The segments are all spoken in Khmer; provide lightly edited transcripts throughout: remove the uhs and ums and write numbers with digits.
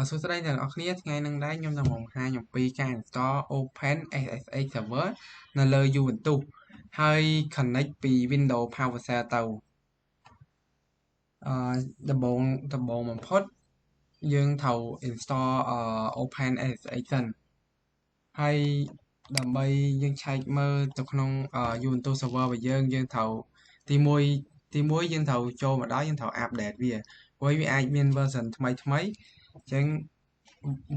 សួស្តីទាំងអស់គ្នាថ្ងៃនេះដែរខ្ញុំនឹងបង្ហាញអំពីការ install Open SSH Server នៅលើ Ubuntu ហើយ connect ពី Windows PowerShell ទៅដំបូងបំផុតយើងត្រូវ install Open SSH សិនហើយដើម្បីយើងឆែកមើលទៅក្នុង Ubuntu Server របស់យើងត្រូវទី1យើងត្រូវចូលមកដល់យើងត្រូវ update វាព្រោះវាអាចមាន version ថ្មីអញ្ចឹង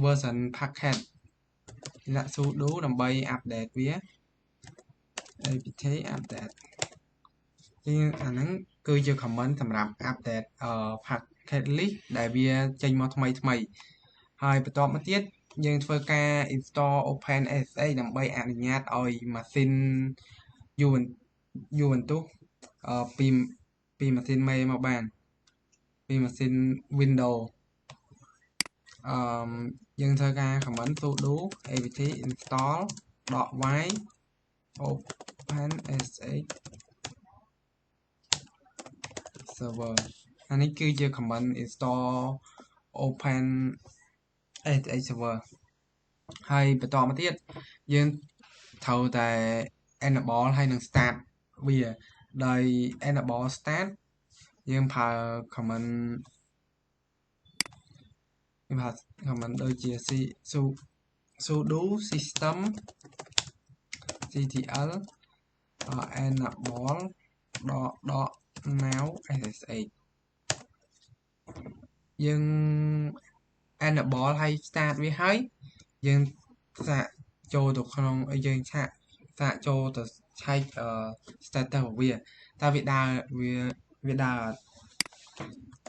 version packet ដាក់ sudo ដើម្បី update វា apt update អាហ្នឹងគឺជា command សម្រាប់ update packet list ដែលវាចេញមកថ្មីហើយបន្ទាប់មកទៀតយើងធ្វើការ install Open SSH ដើម្បីអនុញ្ញាតឲ្យម៉ាស៊ីន Ubuntu ពីម៉ាស៊ីនមេមកបានពីម៉ាស៊ីន Windows យើងធ្វើការ command sudo apt install .y open sh server អានេះគឺជា command install open sh server ហើយបន្តមកទៀតយើងត្រូវតែ enable ហើយនឹង start វាដោយ enable start យើងប្រើ command ដូចជា sudo system ctl enable .now ssh យើង enable ហើយ start វាហើយយើងសាកចូលទៅក្នុងយើងសាកចូលទៅឆែកstatus របស់វាតើវាដើរអត់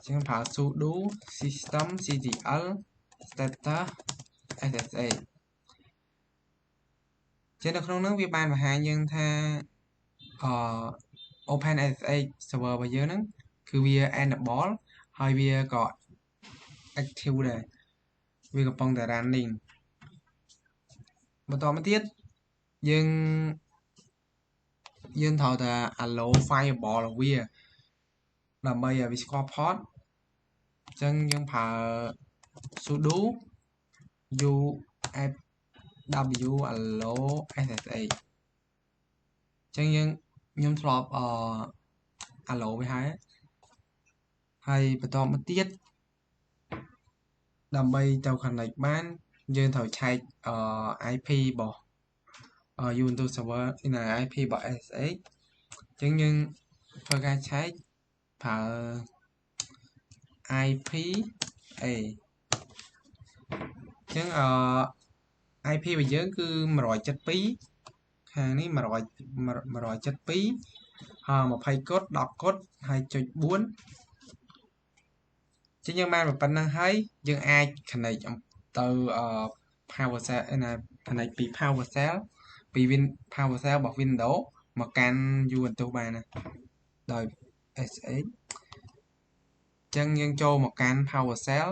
ចឹងប្រើ sudo system ctl status ssh ចឹងនៅក្នុងនោះវាបានបង្ហាញយើងថាOpen SSH server របស់យើងហ្នឹងគឺវា enable ហើយវាក៏ active ដែរវាកំពុងតែ running បន្តមកទៀតយើងត្រូវតែ allow firewall របស់វាដើម្បីឲ្យវាស្គាល់ port អញ្ចឹងយើងប្រើ sudo ufw allow ssh អញ្ចឹងខ្ញុំធ្លាប់allow វាហើយបន្តមកទៀតដើម្បីទៅ connect បានយើងត្រូវឆែកIP របស់ Ubuntu server នៅ IP របស់ SSH អញ្ចឹងយើងធ្វើការឆែកប្រើ IP A អញ្ចឹងIP របស់យើងគឺ172ខាងនេះ172ហើយ20 កុដ10 កុដហើយចុច4ចឹងយើងបានប៉ុណ្ណឹងហើយយើងអាច connect ទៅ PowerShell connect ពី PowerShell ពី PowerShell របស់ Windows មកកាន់ Ubuntu បានណាដោយ SSH ចឹងយើងចូលមកកាន់ PowerShell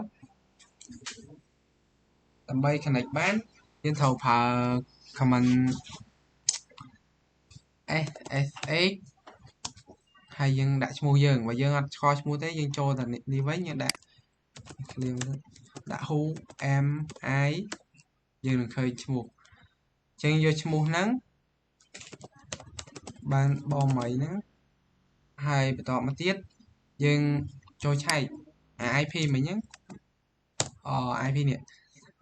ដើម្បី connect បានយើងត្រូវប្រើ command ssh ហើយយើងដាក់ឈ្មោះយើងបើយើងអត់ស្គាល់ឈ្មោះទេយើងចូលទៅនេះវិញយើងដាក់ who am I យើងនឹងឃើញឈ្មោះអញ្ចឹងយកឈ្មោះហ្នឹងបានបងមីហ្នឹងហើយបន្តមកទៀតយើងចូលឆែក IP មិញហ្នឹងIP នេះ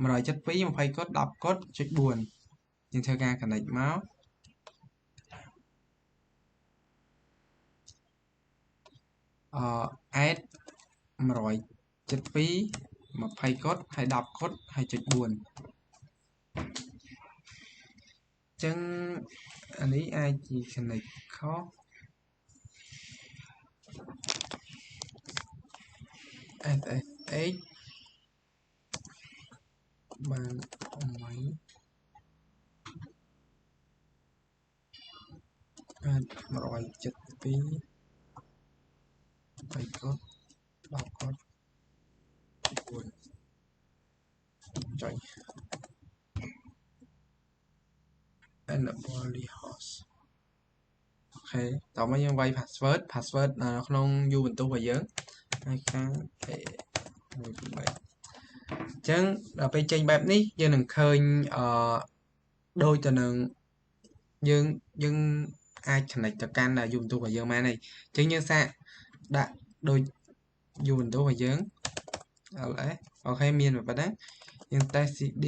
172 20 កុដ10 កុដចុច4យើងធ្វើការ connect មកadd 172 20 កុដហើយ10 កុដហើយចុច4ចឹងអានេះអាចជា connect ខុស SSH បាន8 172 20 កុដ10 កុដ4ចុច enable host អូខេតោះមកយើងវាយ password នៅក្នុង Ubuntu របស់យើងហើយខាង 1 2 3អញ្ចឹ ចឹងដល់ពេលចេញបែបនេះយើងនឹងឃើញដូចទៅនឹងយើងអាច connect ទៅកាន់ Ubuntu របស់យើងបានហើយចឹងយើងសាកដាក់ដូច Ubuntu របស់យើង ls អូខេមានប៉ុណ្ណឹងយើង test cd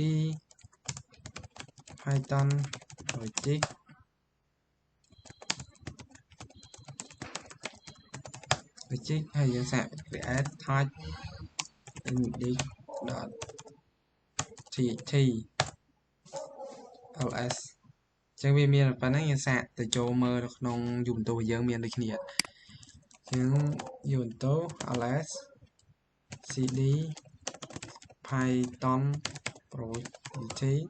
python logic ហើយយើងសាក create type index.txt ls ចឹងវាមានប៉ុណ្ណឹងយើងសាកទៅចូលមើលនៅក្នុង Ubuntu របស់យើងមានដូចគ្នាចឹង Ubuntu ls cd python project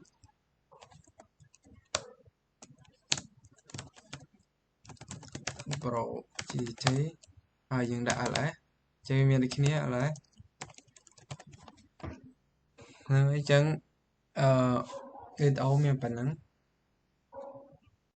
ហើយយើងដាក់ ls ចឹងមានដូចគ្នា ls ហើយចឹងវីដេអូមានប៉ុណ្ណឹង